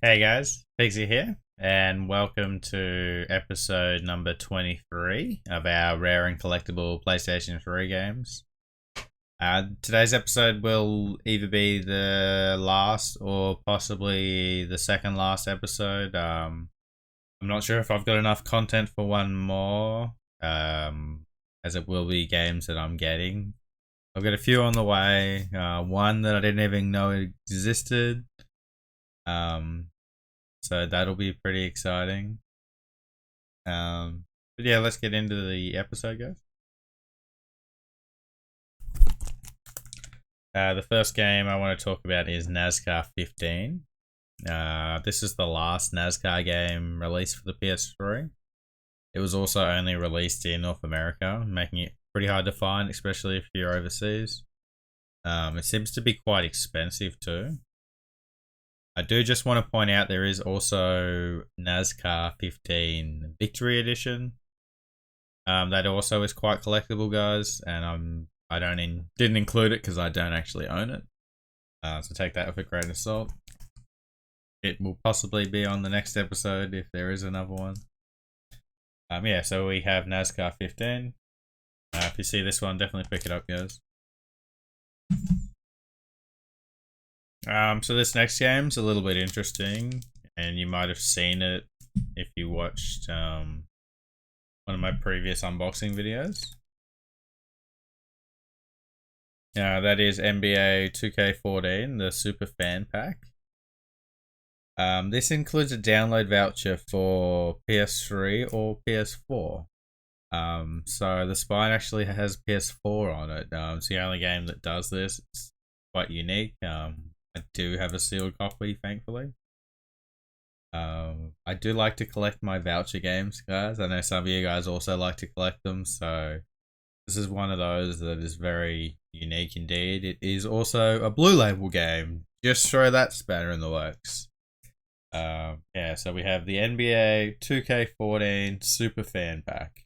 Hey guys, Pixie here, and welcome to episode number 23 of our rare and collectible PlayStation 3 games. Today's episode will either be the last or possibly the second last episode. I'm not sure if I've got enough content for one more, as it will be games that I'm getting. I've got a few on the way, one that I didn't even know existed. So that'll be pretty exciting. But yeah, let's get into the episode, guys. The first game I want to talk about is Nascar 15. This is the last Nascar game released for the PS3. It was also only released in North America, making it pretty hard to find, especially if you're overseas. It seems to be quite expensive too. I do just want to point out there is also Nascar 15 Victory Edition. That also is quite collectible, guys, and I didn't include it because I don't actually own it. So take that with a grain of salt. It will possibly be on the next episode if there is another one. Yeah, so we have Nascar 15. If you see this one, definitely pick it up, guys. So this next game's a little bit interesting, and you might have seen it if you watched one of my previous unboxing videos. That is NBA 2K14, the Super Fan Pack. This includes a download voucher for PS3 or PS4. So the Spine actually has PS4 on it. It's the only game that does this. It's quite unique. I do have a sealed copy, thankfully. I do like to collect my voucher games, guys. I know some of you guys also like to collect them, so this is one of those that is very unique indeed. It is also a Blue Label game. Just throw that spanner in the works. Yeah, so we have the NBA 2K14 Super Fan Pack.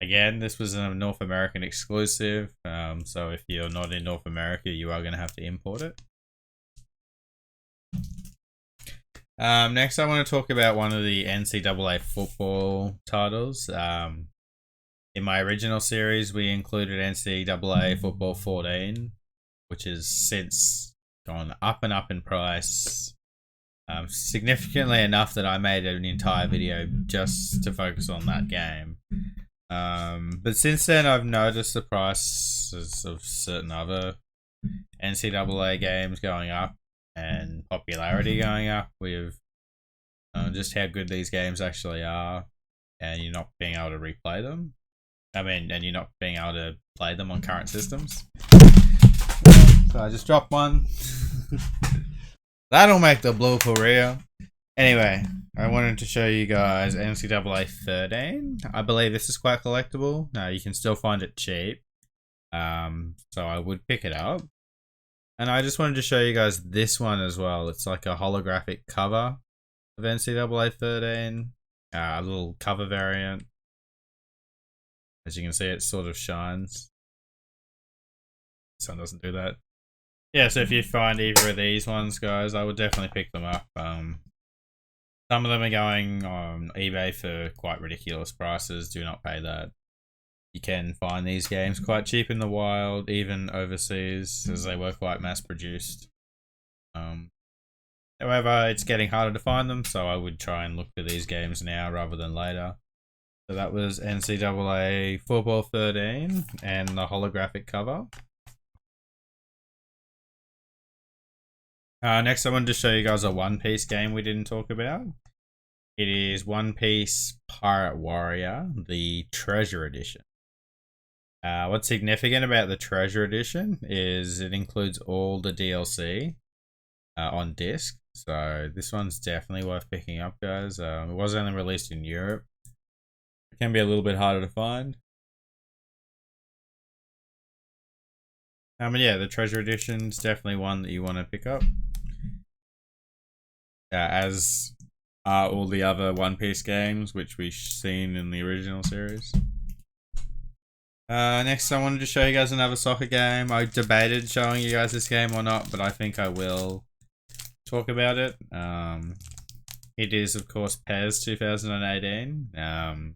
Again, this was a North American exclusive, so if you're not in North America, you are going to have to import it. Next, I want to talk about one of the NCAA Football titles. In my original series, we included NCAA Football 14, which has since gone up and up in price, significantly enough that I made an entire video just to focus on that game. But since then, I've noticed the prices of certain other NCAA games going up and popularity going up with just how good these games actually are, and you're not being able to replay them. And you're not being able to play them on current systems. So I just dropped one. That'll make the blooper reel. Anyway, I wanted to show you guys NCAA 13. I believe this is quite collectible. Now you can still find it cheap. So I would pick it up. And I just wanted to show you guys this one as well. It's like a holographic cover of NCAA 13. A little cover variant. As you can see, it sort of shines. This one doesn't do that. Yeah, so if you find either of these ones, guys, I would definitely pick them up. Some of them are going on eBay for quite ridiculous prices. Do not pay that. You can find these games quite cheap in the wild, even overseas, as they were quite mass produced. However, it's getting harder to find them, so I would try and look for these games now rather than later. So that was NCAA Football 13 and the holographic cover. Next, I wanted to show you guys a One Piece game we didn't talk about. It is One Piece Pirate Warrior, the Treasure Edition. What's significant about the Treasure Edition is it includes all the DLC on disc. So this one's definitely worth picking up, guys. It was only released in Europe. It can be a little bit harder to find. But yeah, the Treasure Edition is definitely one that you want to pick up. As are all the other One Piece games, which we've seen in the original series. Next, I wanted to show you guys another soccer game. I debated showing you guys this game or not, but I think I will. It's talk about it. It is, of course, PES 2018.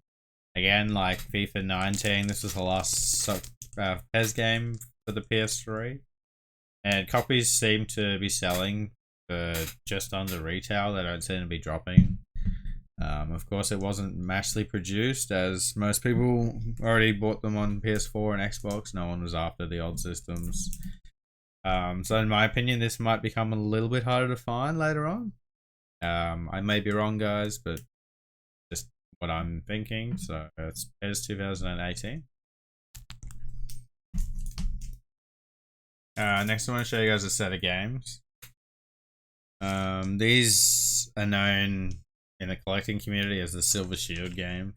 Again, like FIFA 19, this was the last PES game for the PS3. And copies seem to be selling for just under retail. They don't seem to be dropping. Of course, it wasn't massively produced, as most people already bought them on PS4 and Xbox. No one was after the old systems. So in my opinion, this might become a little bit harder to find later on. I may be wrong, guys, but just what I'm thinking. So it's PES 2018. Next I want to show you guys a set of games. These are known in the collecting community as the Silver Shield games.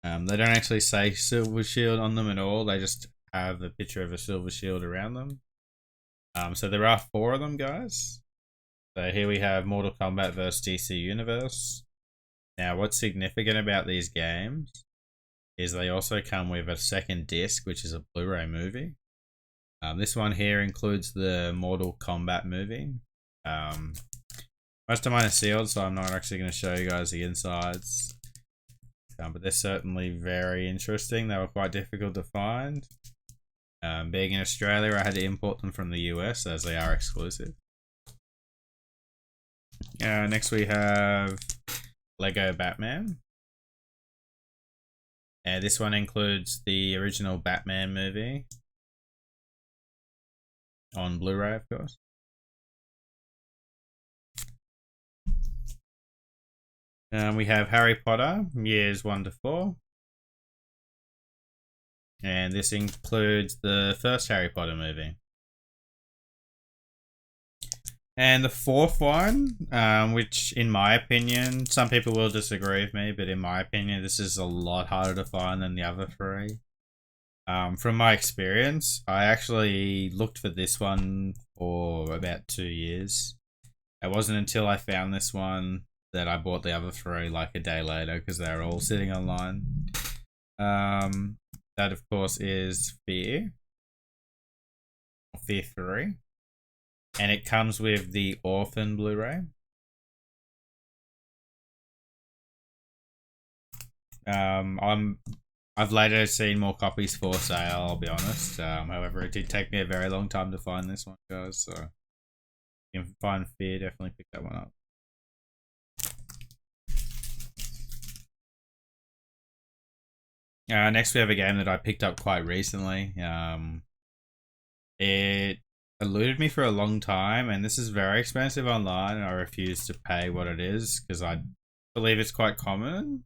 They don't actually say Silver Shield on them at all. They just have a picture of a Silver Shield around them. So there are 4 of them, guys. So here we have Mortal Kombat vs DC Universe. Now, what's significant about these games is they also come with a second disc, which is a Blu-ray movie. This one here includes the Mortal Kombat movie. Most of mine are sealed, so I'm not actually going to show you guys the insides. But they're certainly very interesting. They were quite difficult to find. Being in Australia, I had to import them from the US as they are exclusive. Next we have Lego Batman. This one includes the original Batman movie on Blu-ray, of course. We have Harry Potter, years 1 to 4. And this includes the first Harry Potter movie. And the 4th one, which in my opinion, some people will disagree with me, but in my opinion, this is a lot harder to find than the other 3. From my experience, I actually looked for this one for about 2 years. It wasn't until I found this one that I bought the other 3 like a day later, because they were all sitting online. That of course is Fear 3. And it comes with the Orphan Blu-ray. I've later seen more copies for sale, I'll be honest. However, it did take me a very long time to find this one, guys. So if you can find Fear, definitely pick that one up. Next we have a game that I picked up quite recently. It eluded me for a long time, and this is very expensive online, and I refuse to pay what it is because I believe it's quite common.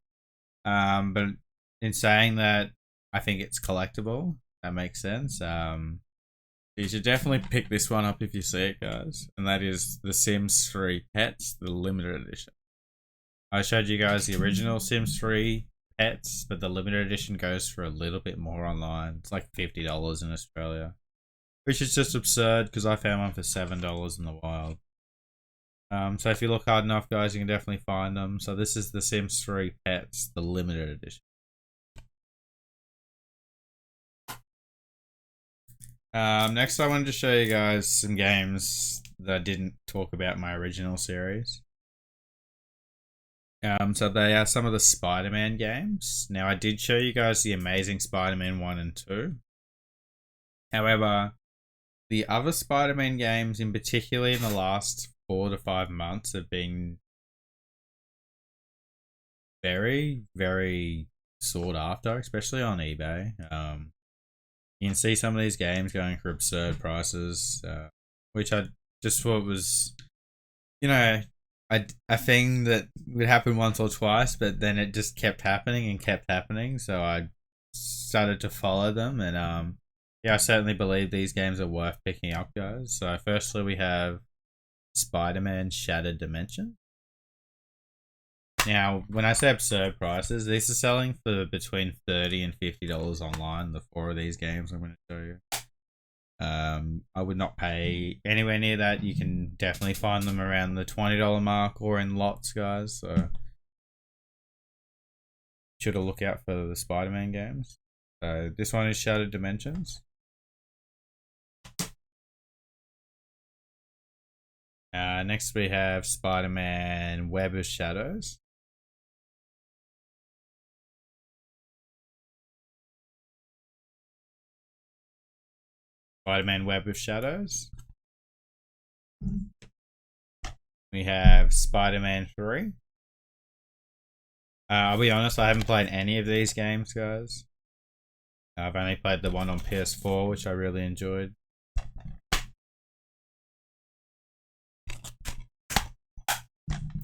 But in saying that, I think it's collectible. That makes sense. You should definitely pick this one up if you see it, guys. And that is The Sims 3 Pets, the limited edition. I showed you guys the original Sims 3 Pets, but the limited edition goes for a little bit more online. It's like $50 in Australia, which is just absurd because I found one for $7 in the wild. So if you look hard enough, guys, you can definitely find them. So this is The Sims 3 Pets, the limited edition. Next I wanted to show you guys some games that I didn't talk about in my original series. So they are some of the Spider-Man games. Now I did show you guys the Amazing Spider-Man 1 and 2. However, the other Spider-Man games, in particular in the last 4 to 5 months, have been very, very sought after, especially on eBay. You can see some of these games going for absurd prices, which I just thought was, you know, a thing that would happen once or twice, but then it just kept happening and kept happening. So I started to follow them, and yeah, I certainly believe these games are worth picking up, guys. So firstly, we have Spider-Man Shattered Dimension. Now, when I say absurd prices, these are selling for between $30 and $50 online. The 4 of these games I'm going to show you. I would not pay anywhere near that. You can definitely find them around the $20 mark or in lots, guys. So should have look out for the Spider-Man games. So this one is Shattered Dimensions. Next we have Spider-Man Web of Shadows. Spider-Man Web of Shadows. We have Spider-Man 3. I'll be honest, I haven't played any of these games, guys. I've only played the one on PS4, which I really enjoyed.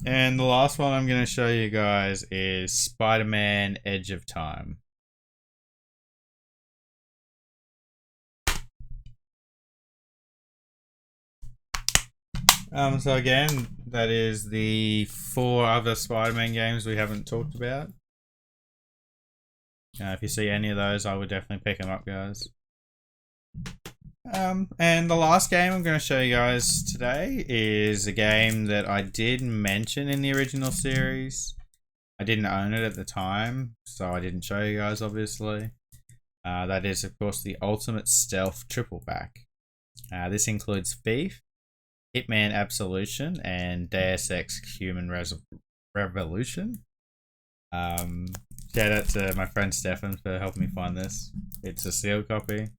And the last one I'm going to show you guys is Spider-Man Edge of Time. So again, that is the 4 other Spider-Man games we haven't talked about. If you see any of those, I would definitely pick them up, guys. And the last game I'm going to show you guys today is a game that I did mention in the original series. I didn't own it at the time, so I didn't show you guys, obviously. That is, of course, the Ultimate Stealth Triple Back. This includes Thief, Hitman Absolution, and Deus Ex Human Revolution. Shout out to my friend Stefan for helping me find this. It's a sealed copy.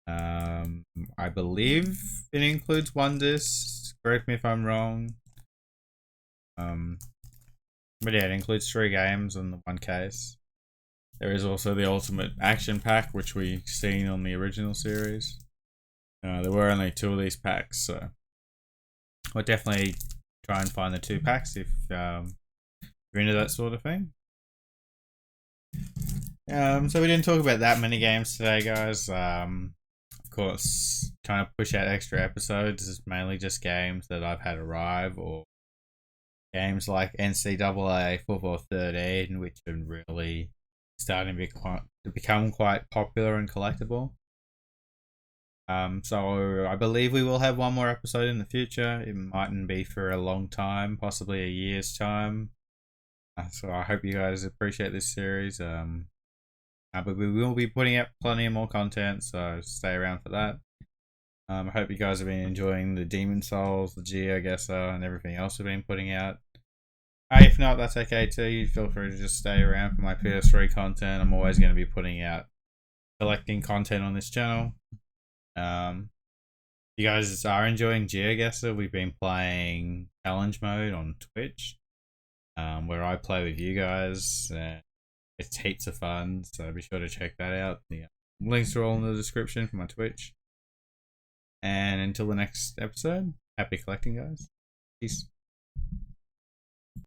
I believe it includes one disc. Correct me if I'm wrong. But yeah, it includes 3 games in the one case. There is also the Ultimate Action Pack, which we've seen on the original series. There were only 2 of these packs, so I'll definitely try and find the 2 packs if you're into that sort of thing. So we didn't talk about that many games today, guys. Of course, trying to push out extra episodes is mainly just games that I've had arrive, or games like NCAA Football 13, which are really starting to become quite popular and collectible. So I believe we will have one more episode in the future. It mightn't be for a long time, possibly a year's time. So I hope you guys appreciate this series. But we will be putting up plenty of more content, so stay around for that. I hope you guys have been enjoying the Demon Souls, the GeoGuessr, and everything else we've been putting out. If not, that's okay too. You feel free to just stay around for my PS3 content. I'm always going to be putting out collecting content on this channel. You guys are enjoying GeoGuessr. We've been playing challenge mode on Twitch, where I play with you guys. It's heaps of fun, so be sure to check that out. The links are all in the description for my Twitch. And until the next episode, happy collecting, guys. Peace.